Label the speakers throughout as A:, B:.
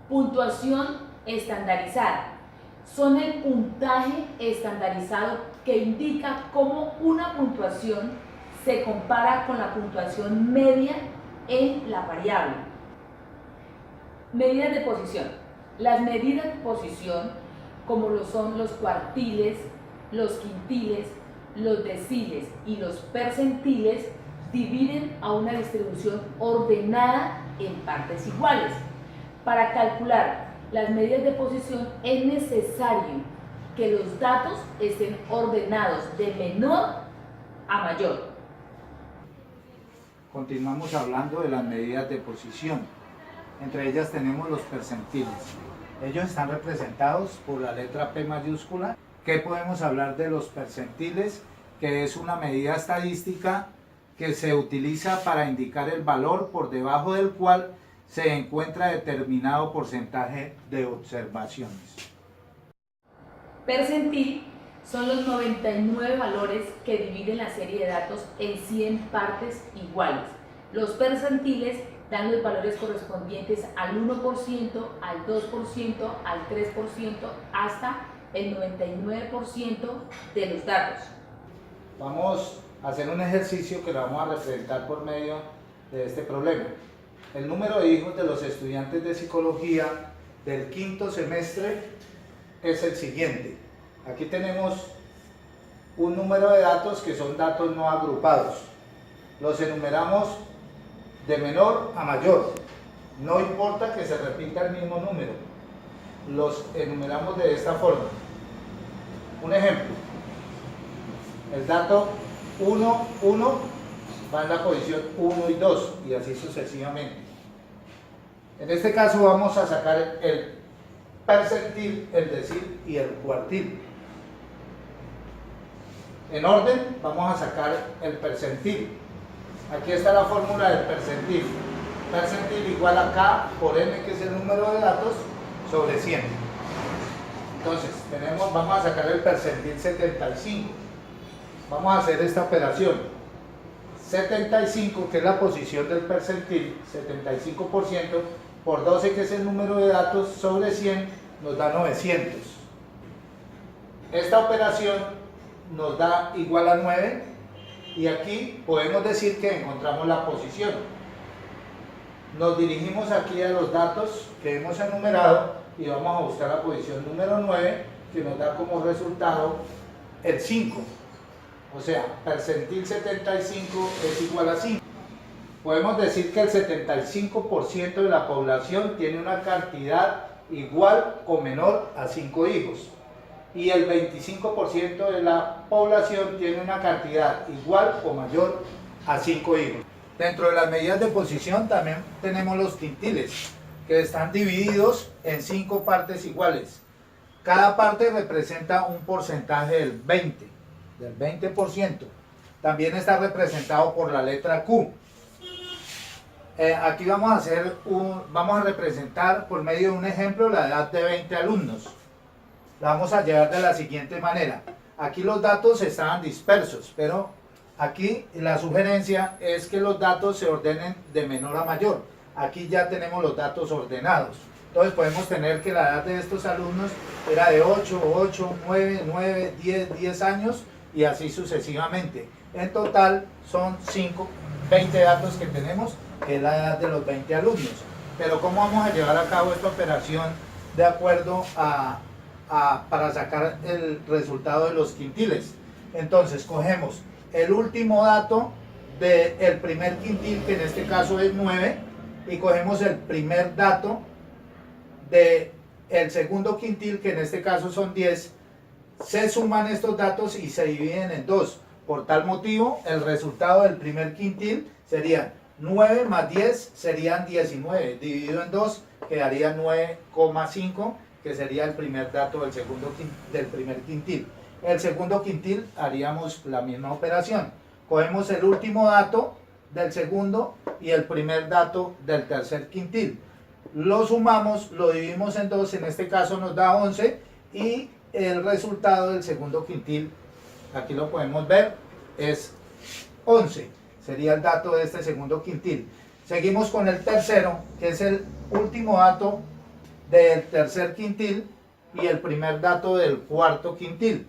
A: Puntuación estandarizada. Son el puntaje estandarizado que indica cómo una puntuación se compara con la puntuación media en la variable. Medidas de posición. Las medidas de posición, como lo son los cuartiles, los quintiles, los deciles y los percentiles, dividen a una distribución ordenada en partes iguales. Para calcular las medidas de posición es necesario que los datos estén ordenados de menor a mayor.
B: Continuamos hablando de las medidas de posición. Entre ellas tenemos los percentiles. Ellos están representados por la letra P mayúscula. ¿Qué podemos hablar de los percentiles? Que es una medida estadística que se utiliza para indicar el valor por debajo del cual se encuentra determinado porcentaje de observaciones.
A: Percentil son los 99 valores que dividen la serie de datos en 100 partes iguales. Los percentiles dan los valores correspondientes al 1%, al 2%, al 3%, hasta el 99% de los datos.
B: Vamos a hacer un ejercicio que lo vamos a representar por medio de este problema. El número de hijos de los estudiantes de psicología del quinto semestre es el siguiente. Aquí tenemos un número de datos que son datos no agrupados. Los enumeramos de menor a mayor. No importa que se repita el mismo número. Los enumeramos de esta forma. Un ejemplo. El dato 1, 1 va en la posición 1 y 2 y así sucesivamente. En este caso vamos a sacar el percentil, el decil y el cuartil. En orden vamos a sacar el percentil. Aquí está la fórmula del percentil. Percentil igual a K por N, que es el número de datos, sobre 100. Entonces vamos a sacar el percentil 75. Vamos a hacer esta operación. 75, que es la posición del percentil, 75% por 12, que es el número de datos, sobre 100, nos da 900. Esta operación nos da igual a 9 y aquí podemos decir que encontramos la posición. Nos dirigimos aquí a los datos que hemos enumerado y vamos a buscar la posición número 9, que nos da como resultado el 5. O sea, percentil 75 es igual a 5. Podemos decir que el 75% de la población tiene una cantidad igual o menor a 5 hijos. Y el 25% de la población tiene una cantidad igual o mayor a 5 hijos. Dentro de las medidas de posición también tenemos los quintiles, que están divididos en 5 partes iguales. Cada parte representa un porcentaje del 20%. También está representado por la letra Q. Aquí vamos a representar por medio de un ejemplo la edad de 20 alumnos. La vamos a llevar de la siguiente manera. Aquí los datos estaban dispersos, pero aquí la sugerencia es que los datos se ordenen de menor a mayor. Aquí ya tenemos los datos ordenados. Entonces podemos tener que la edad de estos alumnos era de 8, 9, 10 años y así sucesivamente. En total son 20 datos que tenemos, que es la edad de los 20 alumnos. Pero ¿cómo vamos a llevar a cabo esta operación de acuerdo para sacar el resultado de los quintiles? Entonces cogemos el último dato del primer quintil, que en este caso es 9, y cogemos el primer dato del segundo quintil, que en este caso son 10. Se suman estos datos y se dividen en 2. Por tal motivo, el resultado del primer quintil sería 9 más 10 serían 19. Dividido en 2 quedaría 9,5, que sería el primer dato del primer quintil. El segundo quintil haríamos la misma operación. Cogemos el último dato del segundo y el primer dato del tercer quintil. Lo sumamos, lo dividimos en 2, en este caso nos da 11, y el resultado del segundo quintil, aquí lo podemos ver, es 11. Sería el dato de este segundo quintil. Seguimos con el tercero, que es el último dato del tercer quintil y el primer dato del cuarto quintil,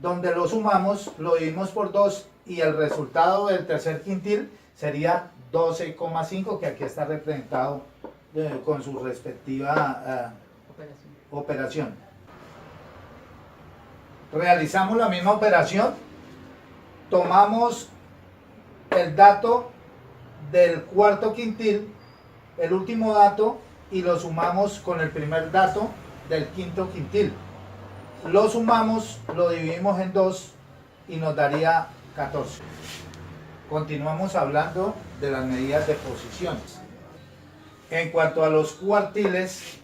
B: donde lo sumamos, lo dividimos por 2 y el resultado del tercer quintil sería 12,5, que aquí está representado con su respectiva operación. Realizamos la misma operación, tomamos el dato del cuarto quintil, el último dato, y lo sumamos con el primer dato del quinto quintil. Lo sumamos, lo dividimos en 2 y nos daría 14. Continuamos hablando de las medidas de posiciones. En cuanto a los cuartiles,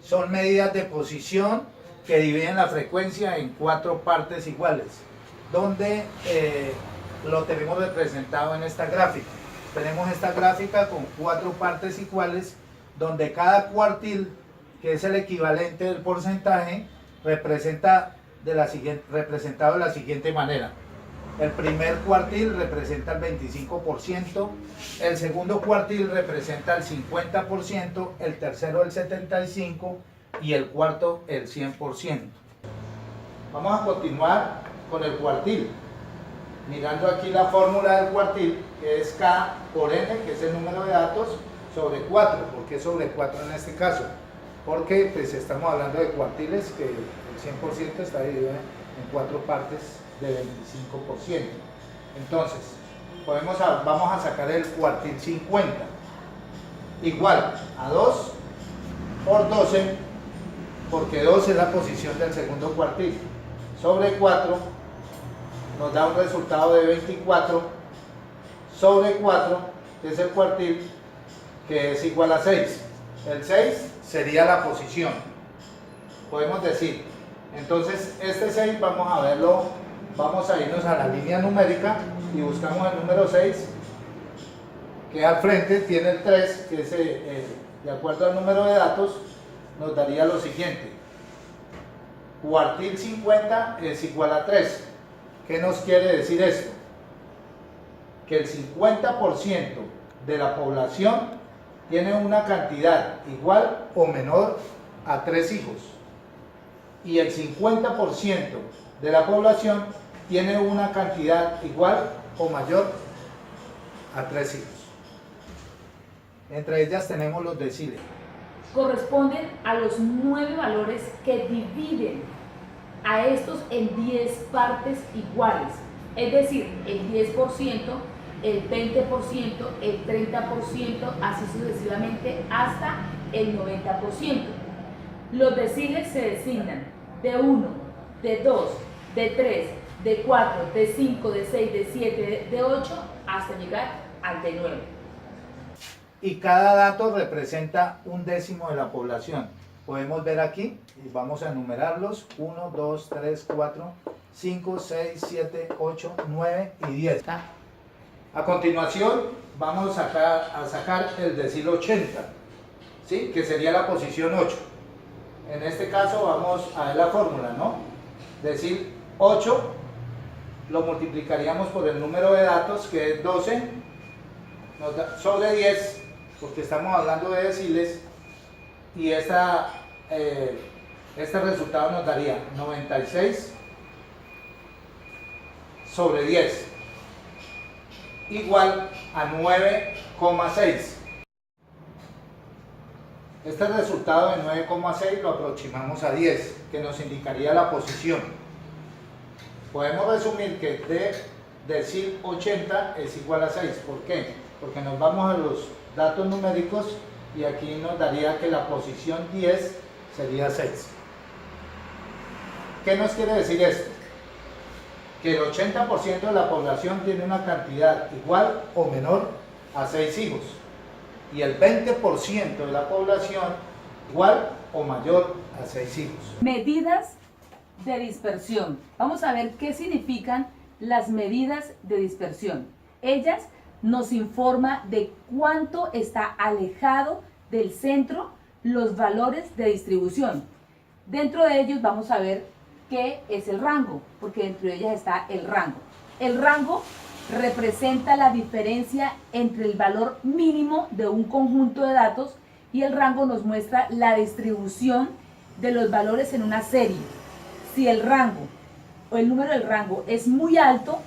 B: son medidas de posición que dividen la frecuencia en 4 partes iguales, donde lo tenemos representado en esta gráfica. Tenemos esta gráfica con 4 partes iguales, donde cada cuartil, que es el equivalente del porcentaje, representado de la siguiente manera. El primer cuartil representa el 25%, el segundo cuartil representa el 50%, el tercero el 75% y el cuarto el 100%. Vamos a continuar con el cuartil. Mirando aquí la fórmula del cuartil, que es K por N, que es el número de datos, sobre 4. ¿Por qué sobre 4 en este caso? Porque pues estamos hablando de cuartiles que el 100% está dividido en 4 partes de 25%. Entonces, vamos a sacar el cuartil 50, igual a 2 por 12, porque 2 es la posición del segundo cuartil, sobre 4, nos da un resultado de 24, sobre 4, que es el cuartil, que es igual a 6. El 6 sería la posición. Podemos decir, entonces este 6 vamos a verlo, vamos a irnos a la línea numérica y buscamos el número 6, que al frente tiene el 3, que es de acuerdo al número de datos, nos daría lo siguiente. Cuartil 50 es igual a 3. ¿Qué nos quiere decir esto? Que el 50% de la población tiene una cantidad igual o menor a 3 hijos. Y el 50% de la población tiene una cantidad igual o mayor a 3 hijos. Entre ellas tenemos los deciles.
A: Corresponden a los 9 valores que dividen a estos en 10 partes iguales, es decir, el 10%, el 20%, el 30%, así sucesivamente hasta el 90%. Los deciles se designan de 1, de 2, de 3, de 4, de 5, de 6, de 7, de 8, hasta llegar al de 9.
B: Y cada dato representa un décimo de la población. Podemos ver aquí, y vamos a enumerarlos: 1, 2, 3, 4, 5, 6, 7, 8, 9 y 10. A continuación vamos a sacar el decil 80, ¿sí? Que sería la posición 8. En este caso vamos a ver la fórmula, ¿no? Decil 8 lo multiplicaríamos por el número de datos, que es 12, nos da sobre 10, porque estamos hablando de deciles, y este resultado nos daría 96 sobre 10, igual a 9,6. Este resultado de 9,6 lo aproximamos a 10, que nos indicaría la posición. Podemos resumir que decil 80 es igual a 6. ¿Por qué? Porque nos vamos a los datos numéricos y aquí nos daría que la posición 10 sería 6. ¿Qué nos quiere decir esto? Que el 80% de la población tiene una cantidad igual o menor a 6 hijos, y el 20% de la población igual o mayor a 6 hijos.
A: Medidas de dispersión. Vamos a ver qué significan las medidas de dispersión. Ellas nos informan de cuánto está alejado del centro los valores de distribución. Dentro de ellos vamos a ver qué es el rango, porque dentro de ellas está el rango. El rango representa la diferencia entre el valor mínimo de un conjunto de datos y el rango nos muestra la distribución de los valores en una serie. Si el rango o el número del rango es muy alto,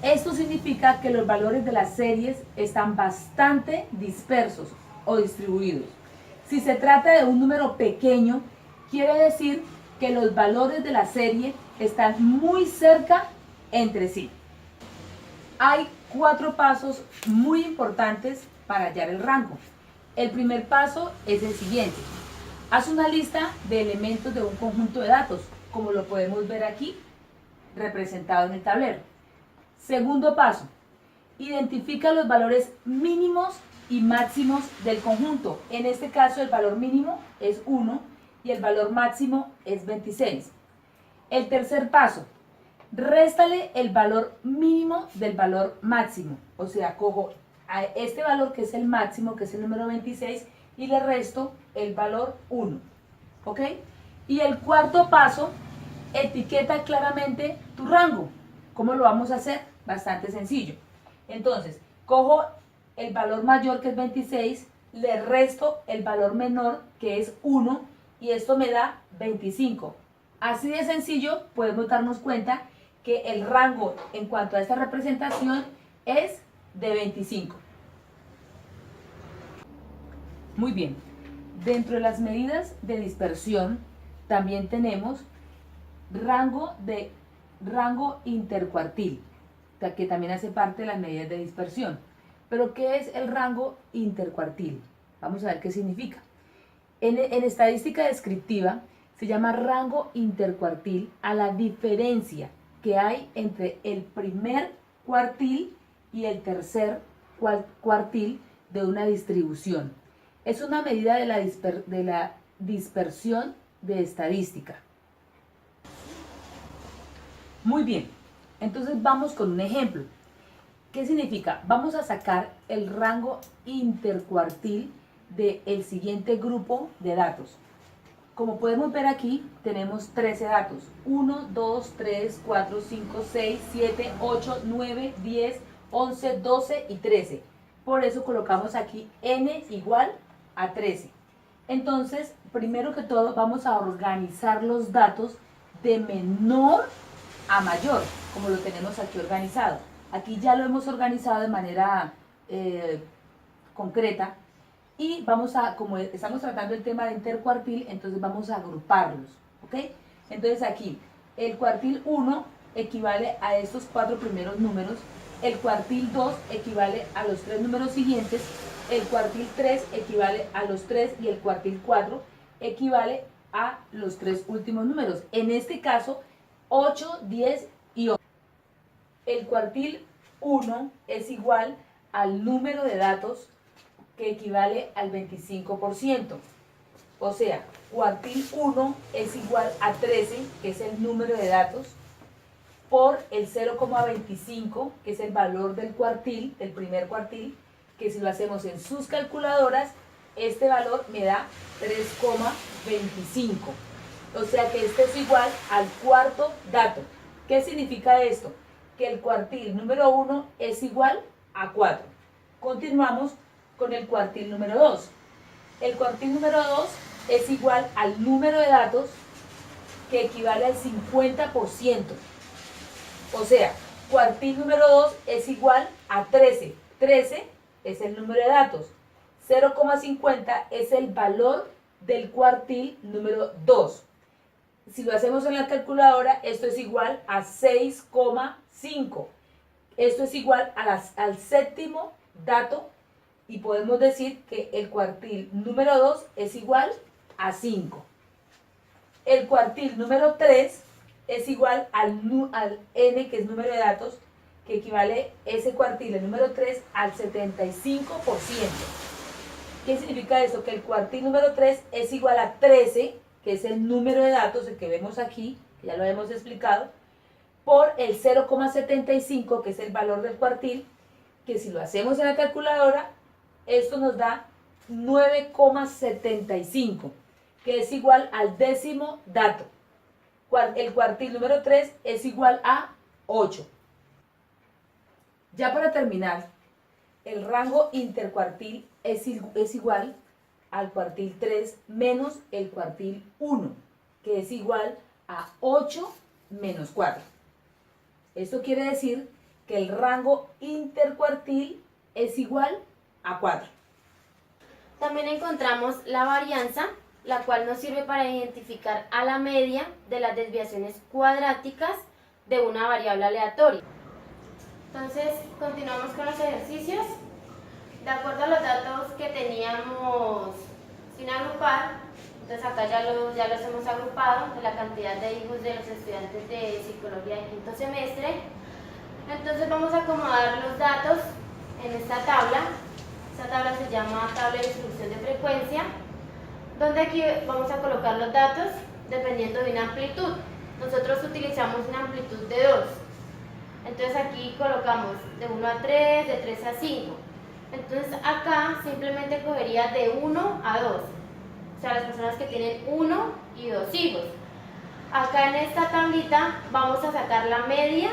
A: esto significa que los valores de las series están bastante dispersos o distribuidos. Si se trata de un número pequeño, quiere decir que los valores de la serie están muy cerca entre sí. Hay 4 pasos muy importantes para hallar el rango. El primer paso es el siguiente. Haz una lista de elementos de un conjunto de datos, como lo podemos ver aquí, representado en el tablero. Segundo paso, identifica los valores mínimos y máximos del conjunto. En este caso el valor mínimo es 1 y el valor máximo es 26. El tercer paso, réstale el valor mínimo del valor máximo. O sea, cojo a este valor que es el máximo, que es el número 26, y le resto el valor 1. ¿Ok? Y el cuarto paso, etiqueta claramente tu rango. ¿Cómo lo vamos a hacer? Bastante sencillo. Entonces, cojo el valor mayor, que es 26, le resto el valor menor, que es 1, y esto me da 25. Así de sencillo podemos darnos cuenta que el rango en cuanto a esta representación es de 25. Muy bien. Dentro de las medidas de dispersión también tenemos rango intercuartil, que también hace parte de las medidas de dispersión. Pero ¿qué es el rango intercuartil? Vamos a ver qué significa. En estadística descriptiva se llama rango intercuartil a la diferencia que hay entre el primer cuartil y el tercer cuartil de una distribución. Es una medida de la dispersión de estadística. Muy bien, entonces vamos con un ejemplo. ¿Qué significa? Vamos a sacar el rango intercuartil del siguiente grupo de datos. Como podemos ver aquí, tenemos 13 datos. 1, 2, 3, 4, 5, 6, 7, 8, 9, 10, 11, 12 y 13. Por eso colocamos aquí n igual a 13. Entonces, primero que todo, vamos a organizar los datos de menor a mayor, como lo tenemos aquí organizado. Aquí ya lo hemos organizado de manera concreta y vamos a, como estamos tratando el tema de intercuartil, entonces vamos a agruparlos, ¿ok? Entonces aquí, el cuartil 1 equivale a estos 4 primeros números, el cuartil 2 equivale a los 3 números siguientes, el cuartil 3 equivale a los 3 y el cuartil 4 equivale a los 3 últimos números. En este caso, 8, 10 y 11. El cuartil 1 es igual al número de datos que equivale al 25%. O sea, cuartil 1 es igual a 13, que es el número de datos, por el 0,25, que es el valor del cuartil, del primer cuartil, que si lo hacemos en sus calculadoras, este valor me da 3,25. O sea que este es igual al cuarto dato. ¿Qué significa esto? Que el cuartil número 1 es igual a 4. Continuamos con el cuartil número 2. El cuartil número 2 es igual al número de datos que equivale al 50%. O sea, cuartil número 2 es igual a 13. 13 es el número de datos. 0,50 es el valor del cuartil número 2. Si lo hacemos en la calculadora, esto es igual a 6,5. Esto es igual al séptimo dato y podemos decir que el cuartil número 2 es igual a 5. El cuartil número 3 es igual al n, que es número de datos, que equivale ese cuartil, el número 3, al 75%. ¿Qué significa esto? Que el cuartil número 3 es igual a 13, que es el número de datos, el que vemos aquí, que ya lo hemos explicado, por el 0,75, que es el valor del cuartil, que si lo hacemos en la calculadora, esto nos da 9,75, que es igual al décimo dato. El cuartil número 3 es igual a 8. Ya para terminar, el rango intercuartil es igual al cuartil 3 menos el cuartil 1, que es igual a 8 menos 4. Esto quiere decir que el rango intercuartil es igual a 4.
C: También encontramos la varianza, la cual nos sirve para identificar a la media de las desviaciones cuadráticas de una variable aleatoria. Entonces, continuamos con los ejercicios. De acuerdo a los datos que teníamos sin agrupar, entonces acá ya los hemos agrupado de la cantidad de hijos de los estudiantes de psicología de quinto semestre. Entonces vamos a acomodar los datos en esta tabla. Esta tabla se llama tabla de distribución de frecuencia, donde aquí vamos a colocar los datos dependiendo de una amplitud. Nosotros utilizamos una amplitud de 2. Entonces aquí colocamos de 1 a 3, de 3 a 5. Entonces acá simplemente cogería de 1 a 2. O sea, las personas que tienen 1 y 2 hijos. Acá en esta tablita vamos a sacar la media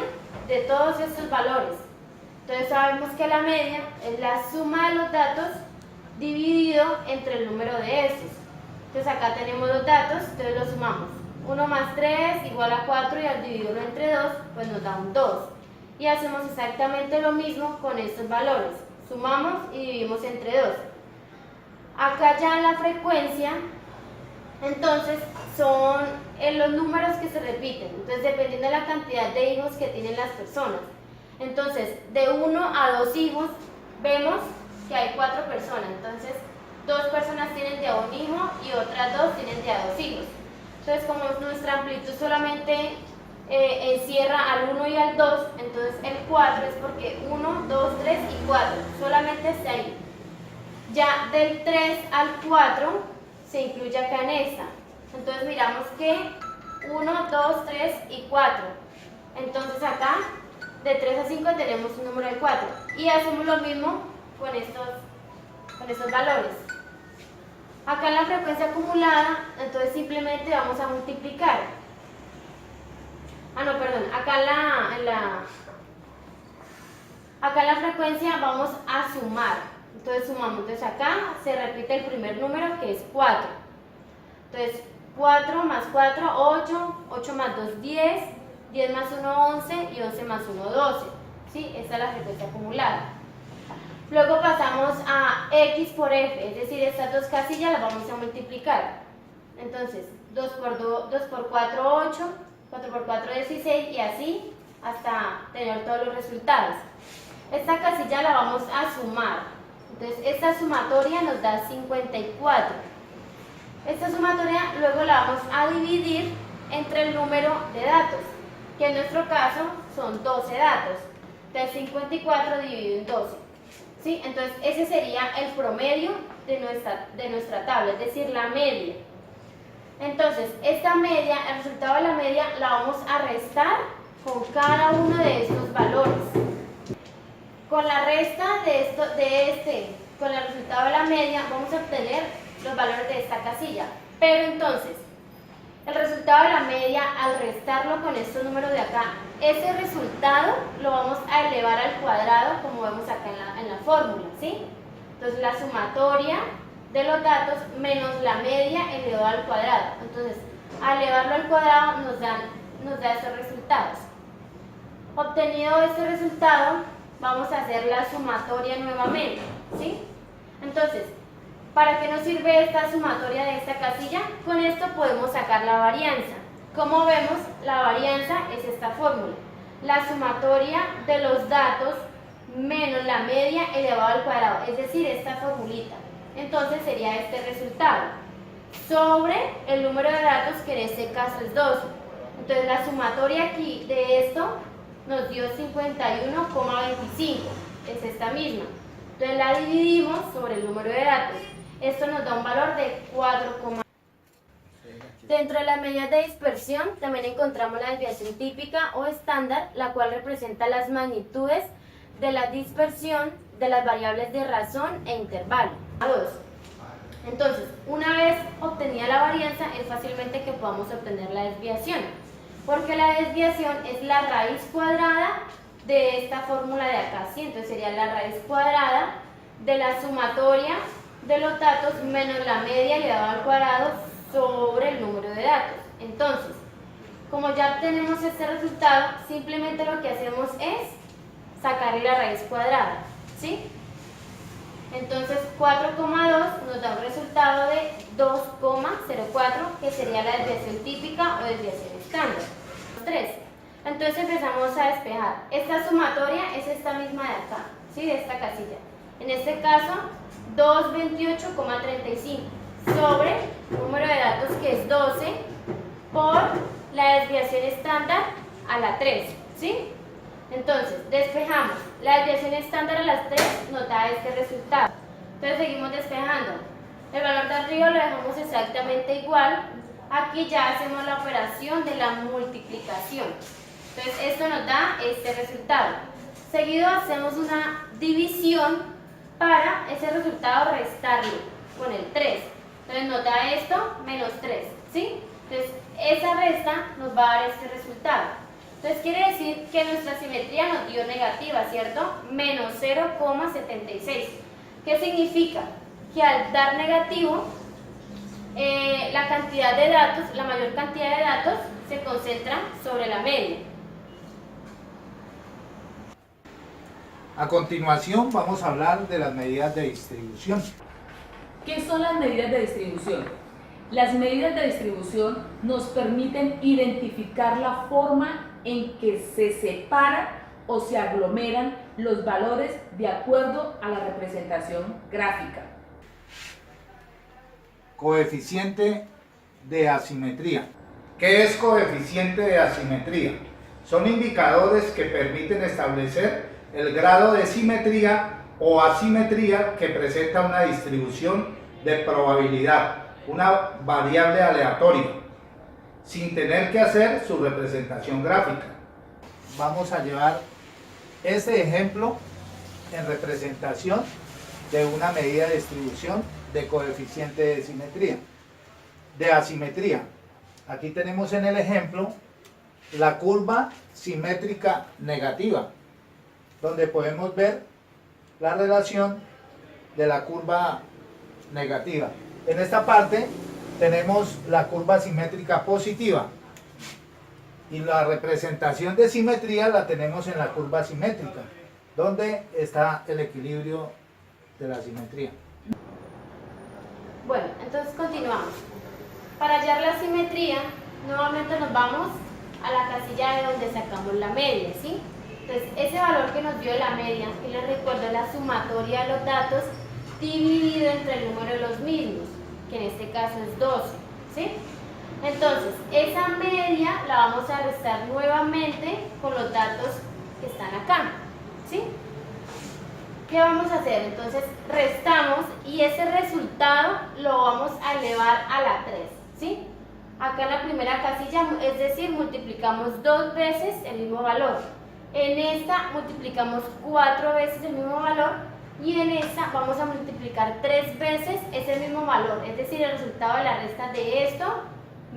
C: de todos estos valores. Entonces sabemos que la media es la suma de los datos dividido entre el número de estos. Entonces acá tenemos los datos, entonces los sumamos. 1 más 3 igual a 4 y al dividirlo entre 2 pues nos da un 2. Y hacemos exactamente lo mismo con estos valores. Sumamos y dividimos entre 2. Acá ya en la frecuencia, entonces son los números que se repiten. Entonces dependiendo de la cantidad de hijos que tienen las personas. Entonces de 1 a 2 hijos vemos que hay 4 personas. Entonces 2 personas tienen de a 1 hijo y otras 2 tienen de a 2 hijos. Entonces como nuestra amplitud solamente encierra al 1 y al 2, entonces el 4 es porque 1, 2, 3 y 4, solamente está ahí. Ya del 3 al 4 se incluye acá en esta. Entonces miramos que 1, 2, 3 y 4. Entonces acá de 3 a 5 tenemos un número de 4. Y hacemos lo mismo con estos valores. Acá en la frecuencia acumulada, entonces simplemente vamos a multiplicar. Acá en la frecuencia vamos a sumar. Entonces sumamos, entonces acá se repite el primer número que es 4. Entonces 4 más 4, 8, 8 más 2, 10, 10 más 1, 11 y 11 más 1, 12. ¿Sí? Esta es la frecuencia acumulada. Luego pasamos a X por F, es decir, estas dos casillas las vamos a multiplicar. Entonces 2 por 4, 8, 4 por 4, 16 y así hasta tener todos los resultados. Esta casilla la vamos a sumar. Entonces esta sumatoria nos da 54. Esta sumatoria luego la vamos a dividir entre el número de datos, que en nuestro caso son 12 datos. Entonces 54 dividido en 12. ¿Sí? Entonces ese sería el promedio de nuestra tabla, es decir, la media. Entonces esta media, el resultado de la media la vamos a restar con cada uno de estos valores. Con la resta con el resultado de la media vamos a obtener los valores de esta casilla. Pero entonces, el resultado de la media, al restarlo con estos números de acá, ese resultado lo vamos a elevar al cuadrado, como vemos acá en la fórmula, ¿sí? Entonces la sumatoria de los datos menos la media elevado al cuadrado. Entonces, al elevarlo al cuadrado nos da estos resultados. Obtenido este resultado, vamos a hacer la sumatoria nuevamente, ¿sí? Entonces, ¿para qué nos sirve esta sumatoria de esta casilla? Con esto podemos sacar la varianza. Como vemos, la varianza es esta fórmula. La sumatoria de los datos menos la media elevado al cuadrado, es decir, esta formulita. Entonces sería este resultado sobre el número de datos, que en este caso es 12. Entonces la sumatoria aquí de esto nos dio 51,25, es esta misma. Entonces la dividimos sobre el número de datos. Esto nos da un valor de 4. Dentro de las medidas de dispersión también encontramos la desviación típica o estándar, la cual representa las magnitudes de la dispersión de las variables de razón e intervalo. Entonces, una vez obtenida la varianza, es fácilmente que podamos obtener la desviación, porque la desviación es la raíz cuadrada de esta fórmula de acá, ¿sí? Entonces sería la raíz cuadrada de la sumatoria de los datos menos la media elevado al cuadrado sobre el número de datos. Entonces, como ya tenemos este resultado, simplemente lo que hacemos es sacarle la raíz cuadrada, ¿sí? Entonces 4,2 nos da un resultado de 2,04, que sería la desviación típica o desviación estándar. 3. Entonces empezamos a despejar. Esta sumatoria es esta misma de acá, ¿sí? De esta casilla. En este caso, 228,35 sobre número de datos que es 12 por la desviación estándar a la 3, ¿sí? Entonces, despejamos. La desviación estándar a las 3 nos da este resultado. Entonces, seguimos despejando. El valor de arriba lo dejamos exactamente igual. Aquí ya hacemos la operación de la multiplicación. Entonces, esto nos da este resultado. Seguido hacemos una división para ese resultado restarlo con el 3. Entonces, nos da esto menos 3, ¿sí? Entonces, esa resta nos va a dar este resultado. Entonces quiere decir que nuestra simetría nos dio negativa, ¿cierto? Menos 0,76. ¿Qué significa? Que al dar negativo, la cantidad de datos, la mayor cantidad de datos, se concentra sobre la media.
B: A continuación vamos a hablar de las medidas de distribución.
A: ¿Qué son las medidas de distribución? Las medidas de distribución nos permiten identificar la forma en que se separan o se aglomeran los valores de acuerdo a la representación gráfica.
B: Coeficiente de asimetría. ¿Qué es coeficiente de asimetría? Son indicadores que permiten establecer el grado de simetría o asimetría que presenta una distribución de probabilidad, una variable aleatoria, sin tener que hacer su representación gráfica. Vamos a llevar este ejemplo en representación de una medida de distribución de coeficiente de simetría, de asimetría. Aquí tenemos en el ejemplo la curva simétrica negativa, donde podemos ver la relación de la curva negativa. En esta parte tenemos la curva simétrica positiva y la representación de simetría la tenemos en la curva simétrica, donde está el equilibrio de la simetría.
C: Bueno, entonces continuamos. Para hallar la simetría, nuevamente nos vamos a la casilla de donde sacamos la media, ¿sí? Entonces, ese valor que nos dio la media, y les recuerdo, es la sumatoria de los datos dividido entre el número de los mismos, que en este caso es 12, ¿sí? Entonces, esa media la vamos a restar nuevamente con los datos que están acá, ¿sí? ¿Qué vamos a hacer? Entonces, restamos y ese resultado lo vamos a elevar a la 3, ¿sí? Acá en la primera casilla, es decir, multiplicamos 2 veces el mismo valor. En esta multiplicamos 4 veces el mismo valor y en esta vamos a multiplicar 3 veces ese mismo valor, es decir, el resultado de la resta de esto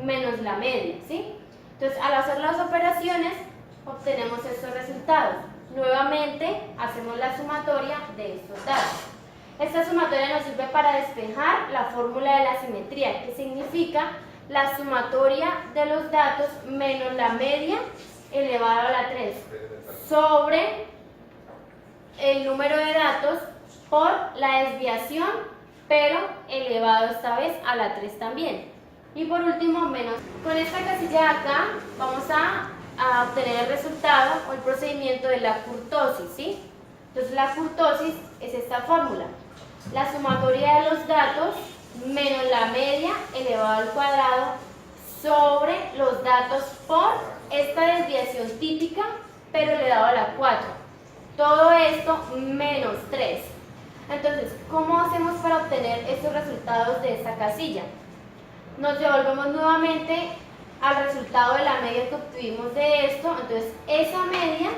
C: menos la media, ¿sí? Entonces, al hacer las operaciones, obtenemos estos resultados. Nuevamente, hacemos la sumatoria de estos datos. Esta sumatoria nos sirve para despejar la fórmula de la simetría, que significa la sumatoria de los datos menos la media elevado a la 3 sobre el número de datos por la desviación, pero elevado esta vez a la 3 también. Y por último, menos. Con esta casilla de acá vamos a obtener el resultado o el procedimiento de la kurtosis, ¿sí? Entonces la kurtosis es esta fórmula. La sumatoria de los datos menos la media elevado al cuadrado sobre los datos por esta desviación típica, pero elevado a la 4. Todo esto menos 3. Entonces, ¿cómo hacemos para obtener estos resultados de esta casilla? Nos devolvemos nuevamente al resultado de la media que obtuvimos de esto. Entonces, esa media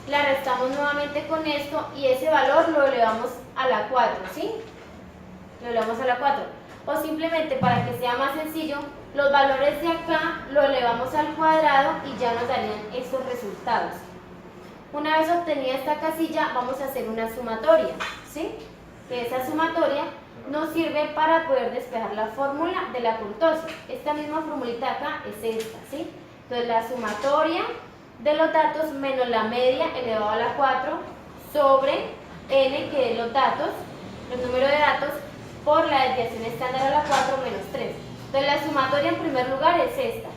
C: la restamos nuevamente con esto y ese valor lo elevamos a la 4, ¿sí? Lo elevamos a la 4. O simplemente, para que sea más sencillo, los valores de acá lo elevamos al cuadrado y ya nos darían estos resultados. Una vez obtenida esta casilla, vamos a hacer una sumatoria, ¿sí? que esa sumatoria nos sirve para poder despejar la fórmula de la kurtosis. Esta misma formulita acá es esta, ¿sí? Entonces la sumatoria de los datos menos la media elevado a la 4 sobre n, que es los datos, el número de datos, por la desviación estándar a la 4 menos 3. Entonces la sumatoria en primer lugar es esta,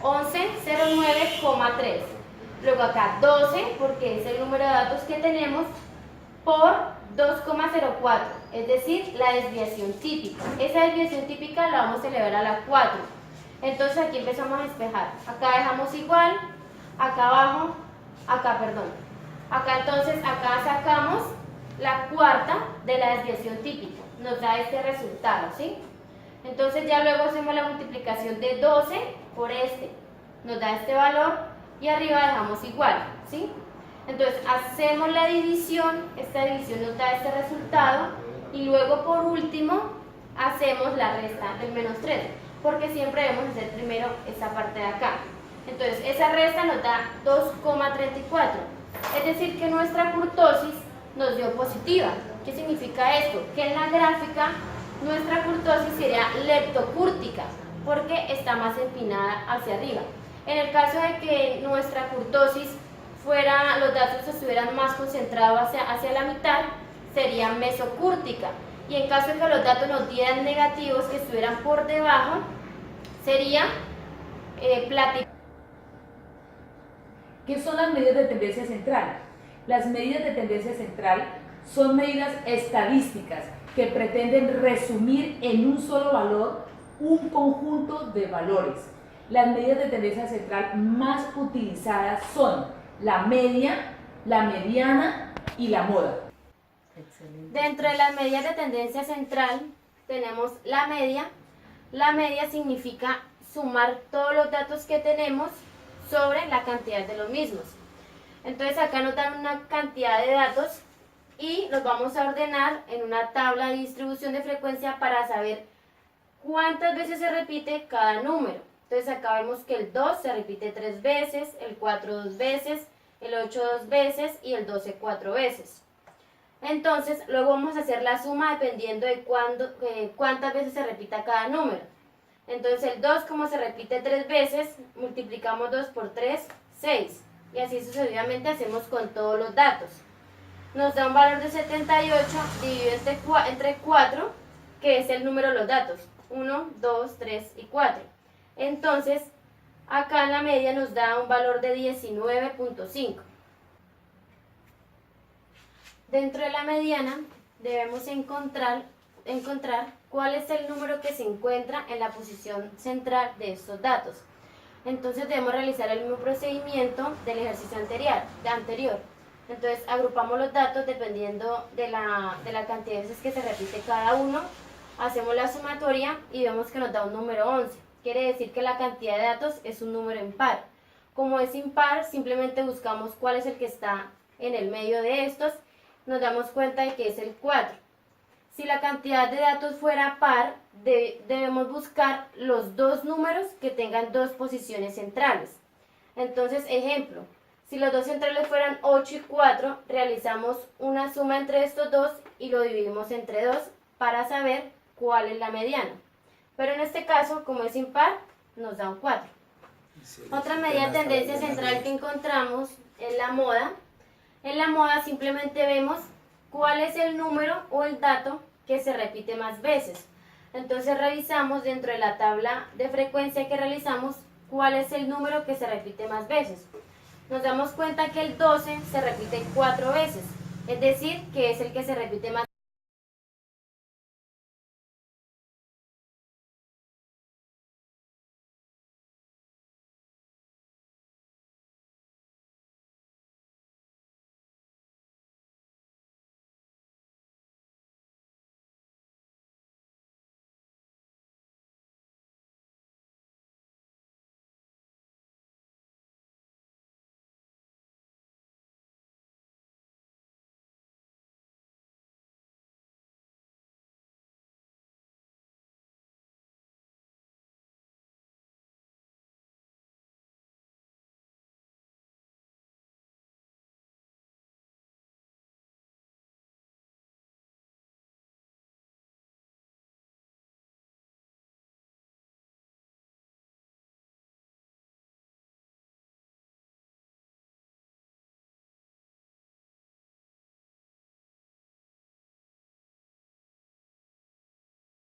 C: 1109,3. Luego acá 12, porque es el número de datos que tenemos, por 2,04, es decir, la desviación típica. Esa desviación típica la vamos a elevar a la 4. Entonces aquí empezamos a despejar. Acá dejamos igual, acá abajo, acá, perdón. Acá entonces, acá sacamos la cuarta de la desviación típica. Nos da este resultado, ¿sí? Entonces ya luego hacemos la multiplicación de 12 por este. Nos da este valor y arriba dejamos igual, ¿sí? Entonces hacemos la división, esta división nos da este resultado y luego por último hacemos la resta del menos 3, porque siempre debemos hacer primero esta parte de acá. Entonces esa resta nos da 2,34, es decir que nuestra kurtosis nos dio positiva. ¿Qué significa esto? Que en la gráfica nuestra kurtosis sería leptocúrtica, porque está más empinada hacia arriba. En el caso de que nuestra kurtosis fuera, los datos estuvieran más concentrados hacia la mitad, sería mesocúrtica. Y en caso de que los datos nos dieran negativos, que estuvieran por debajo, sería platica.
A: ¿Qué son las medidas de tendencia central? Las medidas de tendencia central son medidas estadísticas que pretenden resumir en un solo valor un conjunto de valores. Las medidas de tendencia central más utilizadas son la media, la mediana y la moda.
C: Excelente. Dentro de las medidas de tendencia central tenemos la media. La media significa sumar todos los datos que tenemos sobre la cantidad de los mismos. Entonces acá nos dan una cantidad de datos y los vamos a ordenar en una tabla de distribución de frecuencia para saber cuántas veces se repite cada número. Entonces acá vemos que el 2 se repite 3 veces, el 4 2 veces, el 8 2 veces y el 12 4 veces. Entonces luego vamos a hacer la suma dependiendo de cuántas veces se repita cada número. Entonces el 2, como se repite 3 veces, multiplicamos 2 por 3, 6. Y así sucesivamente hacemos con todos los datos. Nos da un valor de 78 dividido entre 4, que es el número de los datos. 1, 2, 3 y 4. Entonces, acá en la media nos da un valor de 19.5. Dentro de la mediana debemos encontrar cuál es el número que se encuentra en la posición central de estos datos. Entonces debemos realizar el mismo procedimiento del ejercicio anterior. Entonces agrupamos los datos dependiendo de la cantidad de veces que se repite cada uno, hacemos la sumatoria y vemos que nos da un número 11. Quiere decir que la cantidad de datos es un número impar. Como es impar, simplemente buscamos cuál es el que está en el medio de estos, nos damos cuenta de que es el 4. Si la cantidad de datos fuera par, debemos buscar los dos números que tengan dos posiciones centrales. Entonces, ejemplo, si los dos centrales fueran 8 y 4, realizamos una suma entre estos dos y lo dividimos entre 2 para saber cuál es la mediana. Pero en este caso, como es impar, nos da un 4. Otra medida de tendencia central que encontramos es la moda. En la moda simplemente vemos cuál es el número o el dato que se repite más veces. Entonces revisamos dentro de la tabla de frecuencia que realizamos cuál es el número que se repite más veces. Nos damos cuenta que el 12 se repite 4 veces, es decir, que es el que se repite más